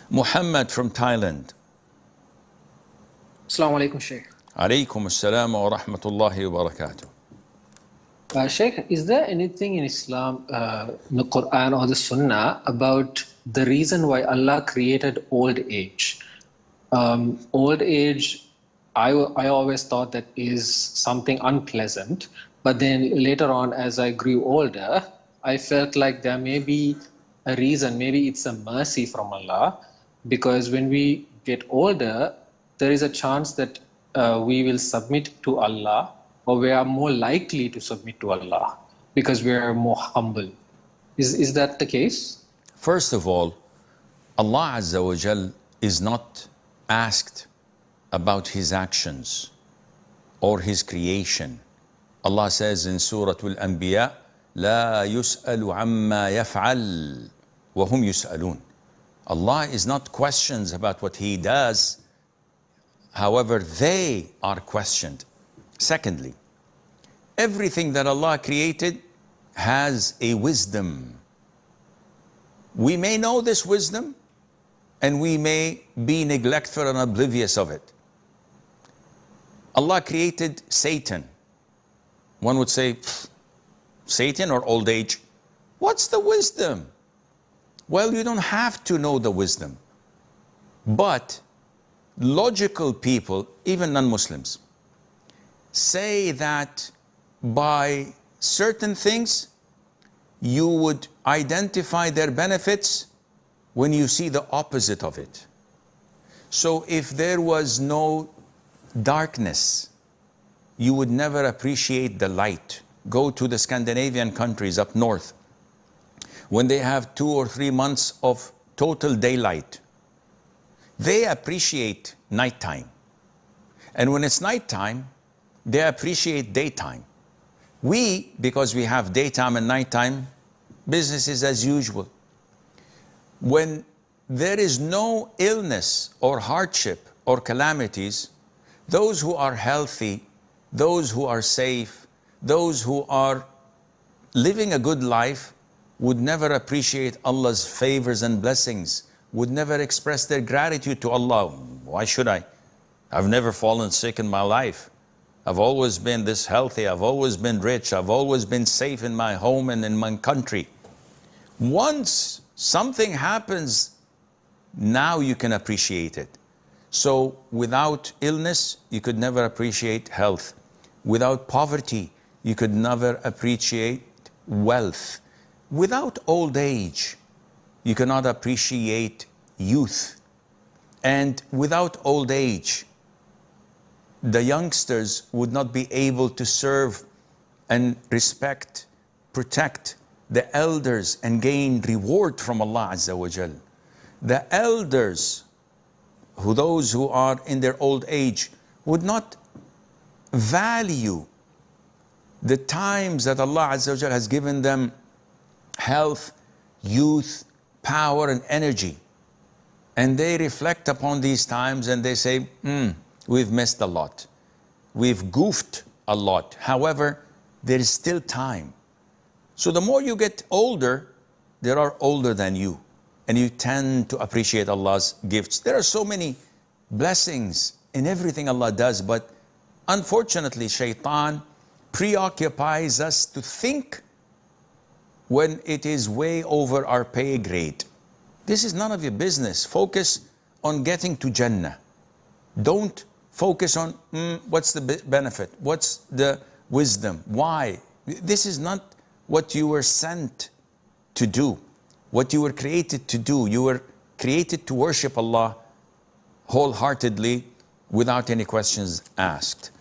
Muhammad from Thailand. Assalamu alaikum, Sheikh. Alaykum assalam wa rahmatullahi wa barakatuh. Sheikh, is there anything in Islam, in the Quran or the Sunnah, about the reason why Allah created old age? Old age, I always thought that is something unpleasant, but then later on, as I grew older, I felt like there may be a reason, maybe it's a mercy from Allah, because when we get older, there is a chance that we will submit to Allah, or we are more likely to submit to Allah because we are more humble. Is that the case? First of all, Allah Azza wa Jal is not asked about his actions or his creation. Allah says in Surah Al-Anbiya, لا يسأل عما يفعل وهم يسألون. Allah is not questioned about what he does. However, they are questioned. Secondly, everything that Allah created has a wisdom. We may know this wisdom and we may be neglectful and oblivious of it. Allah created Satan. One would say, Satan or old age? What's the wisdom? Well, you don't have to know the wisdom. But logical people, even non-Muslims, say that by certain things you would identify their benefits when you see the opposite of it. So if there was no darkness, you would never appreciate the light. Go to the Scandinavian countries up north. When they have 2 or 3 months of total daylight, they appreciate nighttime. And when it's nighttime, they appreciate daytime. We, because we have daytime and nighttime, business is as usual. When there is no illness or hardship or calamities, those who are healthy, those who are safe, those who are living a good life would never appreciate Allah's favors and blessings, would never express their gratitude to Allah. Why should I? I've never fallen sick in my life. I've always been this healthy. I've always been rich. I've always been safe in my home and in my country. Once something happens, now you can appreciate it. So without illness, you could never appreciate health. Without poverty, you could never appreciate wealth. Without old age, you cannot appreciate youth. And without old age, the youngsters would not be able to serve and respect, protect the elders and gain reward from Allah Azza wa Jal. The elders, those who are in their old age, would not value the times that Allah Azza wa Jal has given them health, youth, power and energy. And they reflect upon these times and they say, we've missed a lot. We've goofed a lot. However, there is still time. So the more you get older, there are older than you. And you tend to appreciate Allah's gifts. There are so many blessings in everything Allah does, but unfortunately, shaitan preoccupies us to think when it is way over our pay grade. This is none of your business. Focus on getting to Jannah. Don't focus on what's the benefit, what's the wisdom, why. This is not what you were sent to do, what you were created to do. You were created to worship Allah wholeheartedly without any questions asked.